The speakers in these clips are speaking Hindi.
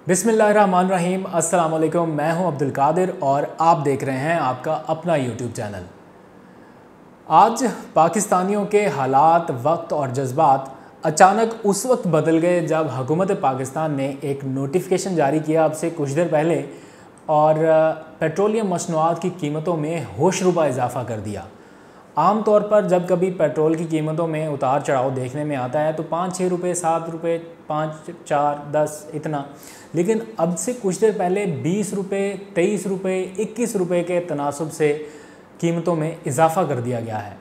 बिस्मिल्लाहिर्रहमानिर्रहीम। अस्सलाम वालेकुम। मैं हूं अब्दुल कादिर और आप देख रहे हैं आपका अपना यूट्यूब चैनल। आज पाकिस्तानियों के हालात, वक्त और जज्बात अचानक उस वक्त बदल गए जब हुकूमत पाकिस्तान ने एक नोटिफिकेशन जारी किया अब से कुछ देर पहले और पेट्रोलियम मसनूआत की कीमतों में होशरुबा इजाफा कर दिया। आम तौर पर जब कभी पेट्रोल की कीमतों में उतार चढ़ाव देखने में आता है तो 5-6 रुपये, 7 रुपये, 5, 4, 10 इतना, लेकिन अब से कुछ देर पहले 20 रुपये, 23 रुपये, 21 रुपये के तनासब से कीमतों में इजाफ़ा कर दिया गया है।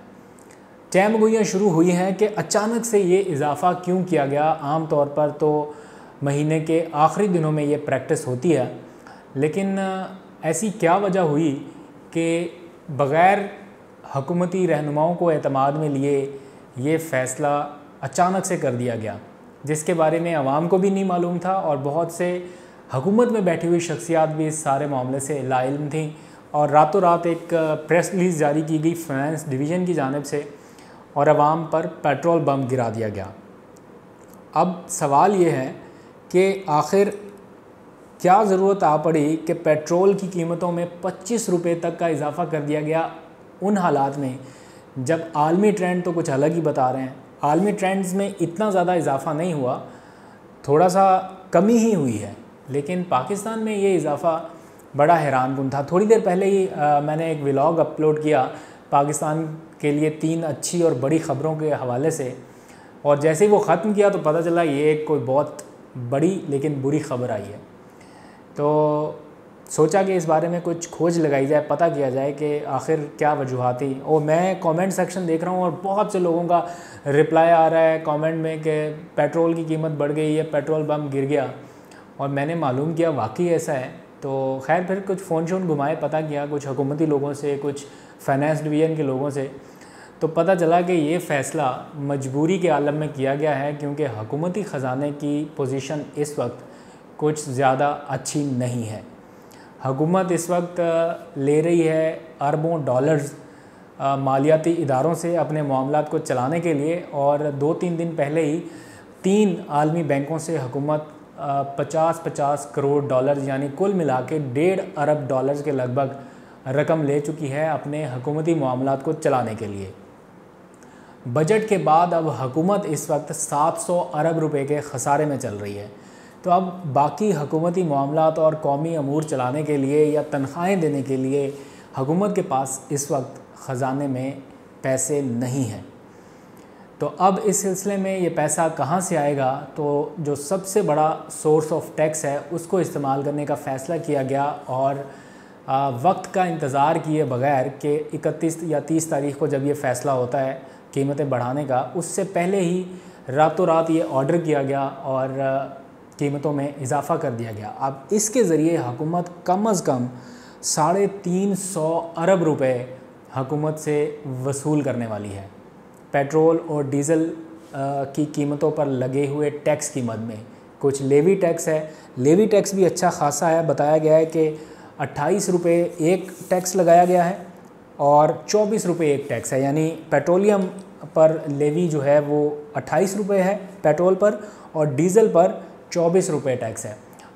तहमगोइयाँ शुरू हुई हैं कि अचानक से ये इजाफ़ा क्यों किया गया। आम तौर पर तो महीने के आखिरी दिनों में ये प्रैक्टिस होती है, लेकिन ऐसी क्या वजह हुई कि बग़ैर हुकूमती रहनुमाओं को एतमाद में लिए ये फ़ैसला अचानक से कर दिया गया, जिसके बारे में आवाम को भी नहीं मालूम था और बहुत से हुकूमत में बैठी हुई शख्सियात भी इस सारे मामले से लाइल्म थीं। और रातों रात एक प्रेस रिलीज़ जारी की गई फाइनेंस डिवीज़न की जानिब से और आवाम पर पेट्रोल बम गिरा दिया गया। अब सवाल ये है कि आखिर क्या ज़रूरत आ पड़ी कि पेट्रोल की कीमतों में 25 रुपये तक का इजाफ़ा कर दिया गया उन हालात में जब आलमी ट्रेंड तो कुछ अलग ही बता रहे हैं। आलमी ट्रेंड्स में इतना ज़्यादा इजाफ़ा नहीं हुआ, थोड़ा सा कमी ही हुई है, लेकिन पाकिस्तान में ये इजाफ़ा बड़ा हैरानकुन था। थोड़ी देर पहले ही मैंने एक व्लॉग अपलोड किया पाकिस्तान के लिए 3 अच्छी और बड़ी ख़बरों के हवाले से, और जैसे ही वो ख़त्म किया तो पता चला ये कोई बहुत बड़ी लेकिन बुरी ख़बर आई है। तो सोचा कि इस बारे में कुछ खोज लगाई जाए, पता किया जाए कि आखिर क्या वजूहात थी। और मैं कमेंट सेक्शन देख रहा हूँ और बहुत से लोगों का रिप्लाई आ रहा है कमेंट में कि पेट्रोल की कीमत बढ़ गई है, पेट्रोल बम गिर गया, और मैंने मालूम किया वाकई ऐसा है। तो खैर फिर कुछ फ़ोन शोन घुमाए, पता किया कुछ हुकूमती लोगों से, कुछ फाइनेंस डिवीज़न के लोगों से, तो पता चला कि ये फ़ैसला मजबूरी के आलम में किया गया है क्योंकि हुकूमती ख़जाने की पोजीशन इस वक्त कुछ ज़्यादा अच्छी नहीं है। हुकूमत इस वक्त ले रही है अरबों डॉलर्स मालियाती इदारों से अपने मामलात को चलाने के लिए, और 2-3 दिन पहले ही 3 आलमी बैंकों से हुकूमत 50-50 करोड़ डॉलर्स यानी कुल मिला के 1.5 अरब डॉलर्स के लगभग रकम ले चुकी है अपने हुकूमती मामलात को चलाने के लिए। बजट के बाद अब हुकूमत इस वक्त 700 अरब रुपए के खसारे में चल रही है। तो अब बाकी हुकूमती मामलात और कौमी अमूर चलाने के लिए या तनख्वाहें देने के लिए हुकूमत के पास इस वक्त ख़जाने में पैसे नहीं हैं। तो अब इस सिलसिले में ये पैसा कहाँ से आएगा, तो जो सबसे बड़ा सोर्स ऑफ टैक्स है उसको इस्तेमाल करने का फ़ैसला किया गया, और वक्त का इंतज़ार किए बग़ैर कि 31 या 30 तारीख़ को जब ये फ़ैसला होता है कीमतें बढ़ाने का, उससे पहले ही रातों रात ये ऑर्डर किया गया और कीमतों में इजाफ़ा कर दिया गया। अब इसके ज़रिए हुकूमत कम अज़ कम 350 अरब रुपए हुकूमत से वसूल करने वाली है पेट्रोल और डीज़ल की कीमतों पर लगे हुए टैक्स की मद में। कुछ लेवी टैक्स है, लेवी टैक्स भी अच्छा खासा है। बताया गया है कि 28 रुपये एक टैक्स लगाया गया है और 24 रुपये एक टैक्स है, यानी पेट्रोलियम पर लेवी जो है वो 28 रुपये है पेट्रोल पर, और डीज़ल पर 24 रुपये टैक्स है।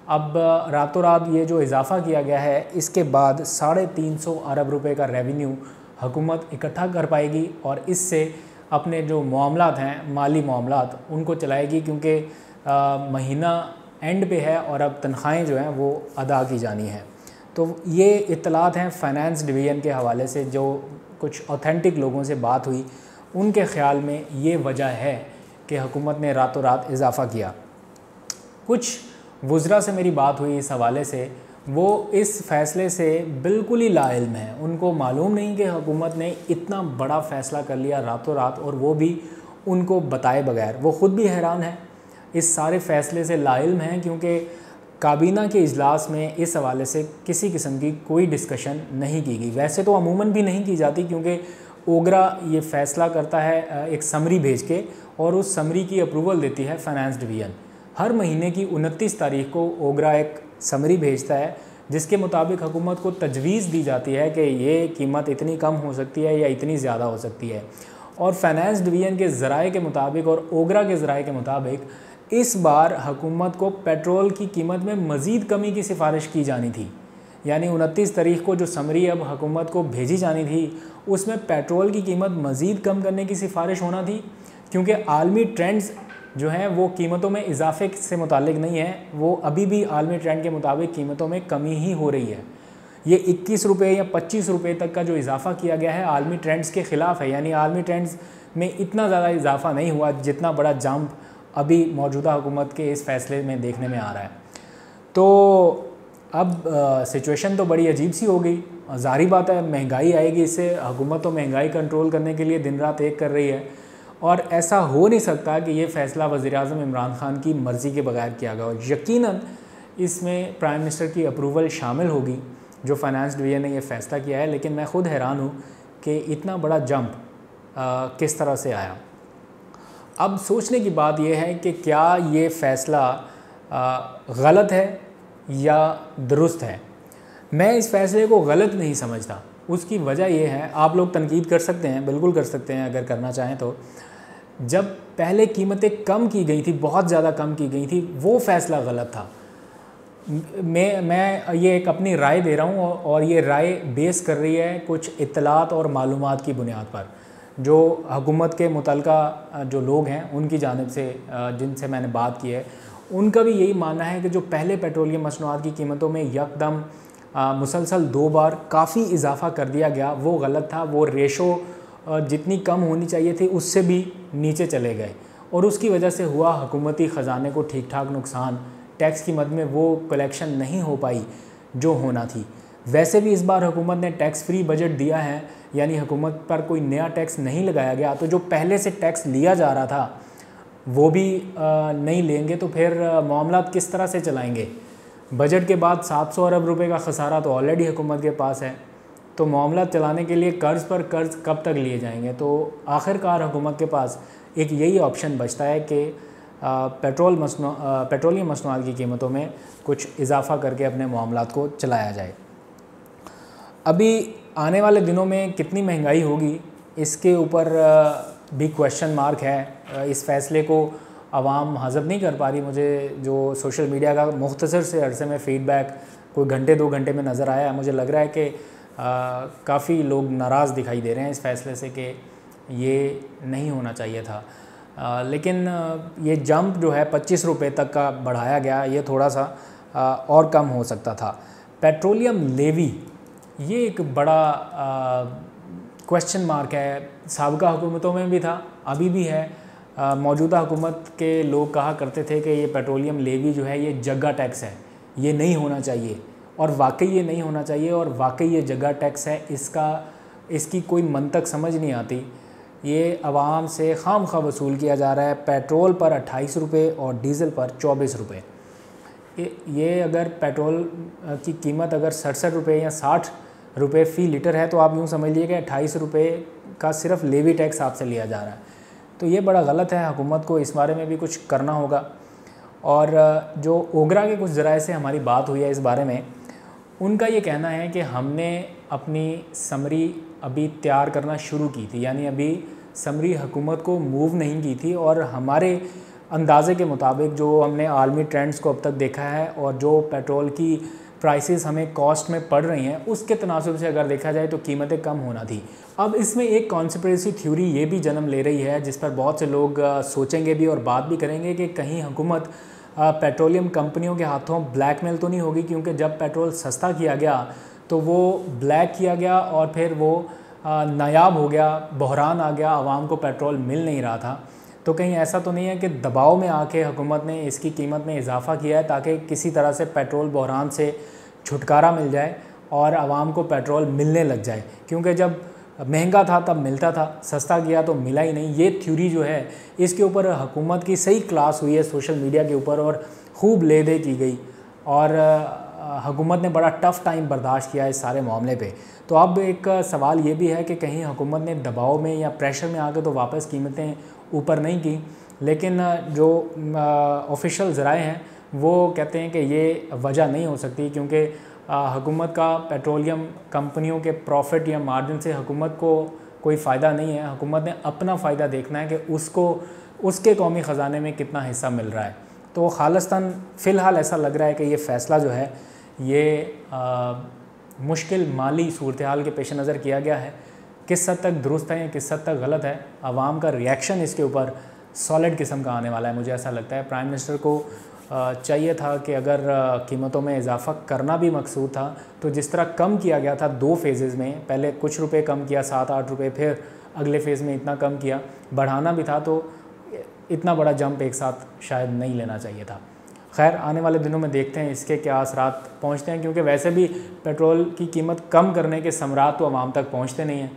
अब रातों रात ये जो इजाफ़ा किया गया है, इसके बाद 350 अरब रुपए का रेवेन्यू हुकूमत इकट्ठा कर पाएगी और इससे अपने जो मामलात हैं, माली मामलात, उनको चलाएगी, क्योंकि महीना एंड पे है और अब तनख्वाहें जो हैं वो अदा की जानी है। तो ये इत्तलात हैं फाइनेंस डिवीज़न के हवाले से, जो कुछ ऑथेंटिक लोगों से बात हुई, उनके ख़्याल में ये वजह है कि हुकूमत ने रातों रात इजाफ़ा किया। कुछ वुज़रा से मेरी बात हुई इस हवाले से, वो इस फ़ैसले से बिल्कुल ही लाइल्म है। उनको मालूम नहीं कि हुकूमत ने इतना बड़ा फ़ैसला कर लिया रातों रात, और वो भी उनको बताए बगैर। वो ख़ुद भी हैरान है, इस सारे फ़ैसले से लाइल्म हैं, क्योंकि काबीना के इजलास में इस हवाले से किसी किस्म की कोई डिस्कशन नहीं की गई। वैसे तो अमूमन भी नहीं की जाती, क्योंकि ओगरा ये फ़ैसला करता है एक समरी भेज के, और उस समरी की अप्रूवल देती है फाइनेंस डिवीज़न। हर महीने की 29 तारीख को ओगरा एक समरी भेजता है जिसके मुताबिक हुकूमत को तजवीज़ दी जाती है कि ये कीमत इतनी कम हो सकती है या इतनी ज़्यादा हो सकती है, और फाइनेंस डिवीज़न के ज़राए के मुताबिक और ओगरा के ज़राए के मुताबिक इस बार हुकूमत को पेट्रोल की कीमत में मज़ीद कमी की सिफारिश की जानी थी। यानी 29 तारीख को जो समरी अब हुकूमत को भेजी जानी थी उसमें पेट्रोल की कीमत मज़ीद कम करने की सिफारिश होना थी, क्योंकि आलमी ट्रेंड्स जो हैं वो कीमतों में इजाफे से मुतालिक नहीं है, वो अभी भी आलमी ट्रेंड के मुताबिक कीमतों में कमी ही हो रही है। ये 21 रुपये या 25 रुपये तक का जो इजाफा किया गया है आलमी ट्रेंड्स के ख़िलाफ़ है। यानी आलमी ट्रेंड्स में इतना ज़्यादा इजाफा नहीं हुआ जितना बड़ा जंप अभी मौजूदा हुकूमत के इस फैसले में देखने में आ रहा है। तो अब सिचुएशन तो बड़ी अजीब सी हो गई। ज़ाहिर बात है महंगाई आएगी, इससे हुकूमत तो महंगाई कंट्रोल करने के लिए दिन रात एक कर रही है, और ऐसा हो नहीं सकता कि ये फ़ैसला वज़ीर-ए-आज़म इमरान खान की मर्ज़ी के बगैर किया गया हो। यकीनन इसमें प्राइम मिनिस्टर की अप्रूवल शामिल होगी, जो फाइनेंस डिवीज़न ने ये फ़ैसला किया है। लेकिन मैं ख़ुद हैरान हूँ कि इतना बड़ा जंप किस तरह से आया। अब सोचने की बात यह है कि क्या ये फ़ैसला गलत है या दुरुस्त है। मैं इस फ़ैसले को गलत नहीं समझता। उसकी वजह यह है, आप लोग तनकीद कर सकते हैं, बिल्कुल कर सकते हैं अगर करना चाहें तो। जब पहले कीमतें कम की गई थी, बहुत ज़्यादा कम की गई थी, वो फ़ैसला गलत था। मैं ये एक अपनी राय दे रहा हूँ, और ये राय बेस कर रही है कुछ इत्तलात और मालूमात की बुनियाद पर, जो हुकूमत के मुतल्लिका जो लोग हैं उनकी जानिब से, जिनसे मैंने बात की है, उनका भी यही मानना है कि जो पहले पेट्रोलियम मसनूआत की कीमतों में यकदम मुसलसल 2 बार काफ़ी इजाफा कर दिया गया, वो गलत था। वो रेशो जितनी कम होनी चाहिए थी उससे भी नीचे चले गए, और उसकी वजह से हुआ हुकूमती ख़जाने को ठीक ठाक नुकसान। टैक्स की मद में वो कलेक्शन नहीं हो पाई जो होना थी। वैसे भी इस बार हुकूमत ने टैक्स फ्री बजट दिया है, यानी हुकूमत पर कोई नया टैक्स नहीं लगाया गया। तो जो पहले से टैक्स लिया जा रहा था वो भी नहीं लेंगे, तो फिर मामला किस तरह से चलाएंगे। बजट के बाद 700 अरब रुपए का खसारा तो ऑलरेडी हुकूमत के पास है, तो मामला चलाने के लिए कर्ज़ पर कर्ज़ कब तक लिए जाएंगे। तो आखिरकार हुकूमत के पास एक यही ऑप्शन बचता है कि पेट्रोलियम मसनूआत की कीमतों में कुछ इजाफा करके अपने मामलात को चलाया जाए। अभी आने वाले दिनों में कितनी महंगाई होगी इसके ऊपर भी क्वेश्चन मार्क है। इस फ़ैसले को आवाम हज़म नहीं कर पा रही। मुझे जो सोशल मीडिया का मुख्तसर से अरसे में फ़ीडबैक कोई घंटे 2 घंटे में नज़र आया, मुझे लग रहा है कि काफ़ी लोग नाराज़ दिखाई दे रहे हैं इस फ़ैसले से कि ये नहीं होना चाहिए था। लेकिन ये जंप जो है 25 रुपये तक का बढ़ाया गया, ये थोड़ा सा और कम हो सकता था। पेट्रोलियम लेवी ये एक बड़ा क्वेश्चन मार्क है। साबिक़ा हुकूमतों में भी था, अभी भी है। मौजूदा हुकूमत के लोग कहा करते थे कि ये पेट्रोलियम लेवी जो है ये जगह टैक्स है, ये नहीं होना चाहिए, और वाकई ये नहीं होना चाहिए, और वाकई ये जगह टैक्स है। इसकी कोई मंतक समझ नहीं आती। ये आवाम से खामखा वसूल किया जा रहा है। पेट्रोल पर 28 रुपये और डीज़ल पर 24 रुपये। ये अगर पेट्रोल की कीमत अगर 67 रुपये या 60 रुपये फ़ी लीटर है, तो आप यूँ समझिए कि 28 रुपये का सिर्फ लेवी टैक्स आपसे लिया जा रहा है। तो ये बड़ा गलत है। हुकूमत को इस बारे में भी कुछ करना होगा। और जो ओगरा के कुछ ज़राए से हमारी बात हुई है इस बारे में, उनका ये कहना है कि हमने अपनी समरी अभी तैयार करना शुरू की थी, यानी अभी समरी हुकूमत को मूव नहीं की थी, और हमारे अंदाज़े के मुताबिक जो हमने आलमी ट्रेंड्स को अब तक देखा है और जो पेट्रोल की प्राइसेस हमें कॉस्ट में पड़ रही हैं, उसके तनासुब से अगर देखा जाए तो कीमतें कम होना थी। अब इसमें एक कॉन्स्पिरेसी थ्योरी ये भी जन्म ले रही है, जिस पर बहुत से लोग सोचेंगे भी और बात भी करेंगे कि कहीं हुकूमत पेट्रोलियम कंपनियों के हाथों ब्लैकमेल तो नहीं होगी, क्योंकि जब पेट्रोल सस्ता किया गया तो वो ब्लैक किया गया और फिर वो नायाब हो गया, बहरान आ गया, आवाम को पेट्रोल मिल नहीं रहा था। तो कहीं ऐसा तो नहीं है कि दबाव में आके हुकूमत ने इसकी कीमत में इजाफा किया है ताकि किसी तरह से पेट्रोल बहरान से छुटकारा मिल जाए और आवाम को पेट्रोल मिलने लग जाए, क्योंकि जब महंगा था तब मिलता था, सस्ता किया तो मिला ही नहीं। ये थ्योरी जो है इसके ऊपर हुकूमत की सही क्लास हुई है सोशल मीडिया के ऊपर, और खूब ले दे की गई, और हुकूमत ने बड़ा टफ़ टाइम बर्दाश्त किया इस सारे मामले पे। तो अब एक सवाल ये भी है कि कहीं हुकूमत ने दबाव में या प्रेशर में आकर तो वापस कीमतें ऊपर नहीं की, लेकिन जो ऑफिशियल ज़राए हैं वो कहते हैं कि ये वजह नहीं हो सकती, क्योंकि हुकूमत का पेट्रोलियम कंपनियों के प्रॉफिट या मार्जिन से हुकूमत को कोई फ़ायदा नहीं है। हुकूमत ने अपना फ़ायदा देखना है कि उसको उसके कौमी ख़जाने में कितना हिस्सा मिल रहा है। तो खालिस्तान फ़िलहाल ऐसा लग रहा है कि ये फ़ैसला जो है ये मुश्किल माली सूरत हाल के पेश नज़र किया गया है। किस हद तक दुरुस्त है या किस हद तक गलत है, आवाम का रिएक्शन इसके ऊपर सॉलिड किस्म का आने वाला है, मुझे ऐसा लगता है। प्राइम मिनिस्टर को चाहिए था कि अगर कीमतों में इजाफा करना भी मकसूद था तो जिस तरह कम किया गया था 2 फेजेज़ में, पहले कुछ रुपए कम किया 7-8 रुपए, फिर अगले फ़ेज़ में इतना कम किया, बढ़ाना भी था तो इतना बड़ा जंप एक साथ शायद नहीं लेना चाहिए था। खैर आने वाले दिनों में देखते हैं इसके क्या असरात पहुंचते हैं, क्योंकि वैसे भी पेट्रोल की कीमत कम करने के समरात तो आवाम तक पहुंचते नहीं हैं।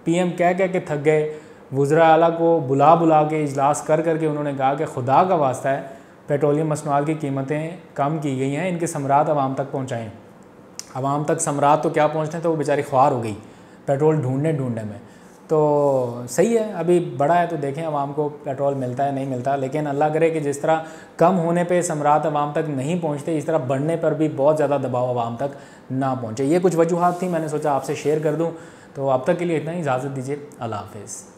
पीएम कह के थक गए, वज़रा आला को बुला के इजलास कर के उन्होंने कहा कि खुदा का वास्ता है पेट्रोलियम मसनूआत की कीमतें कम की गई हैं, इनके समरात आवाम तक पहुँचाएँ। आवाम तक समरात तो क्या पहुँचते हैं, तो वो बेचारी ख्वार हो गई पेट्रोल ढूंढने में। तो सही है, अभी बड़ा है तो देखें आवाम को पेट्रोल मिलता है नहीं मिलता, लेकिन अल्लाह करे कि जिस तरह कम होने पे समरात आवाम तक नहीं पहुंचते, इस तरह बढ़ने पर भी बहुत ज़्यादा दबाव आवाम तक ना पहुंचे। ये कुछ वजूहात थी, मैंने सोचा आपसे शेयर कर दूं। तो अब तक के लिए इतना ही, इजाज़त दीजिए, अल्लाह हाफ़िज़।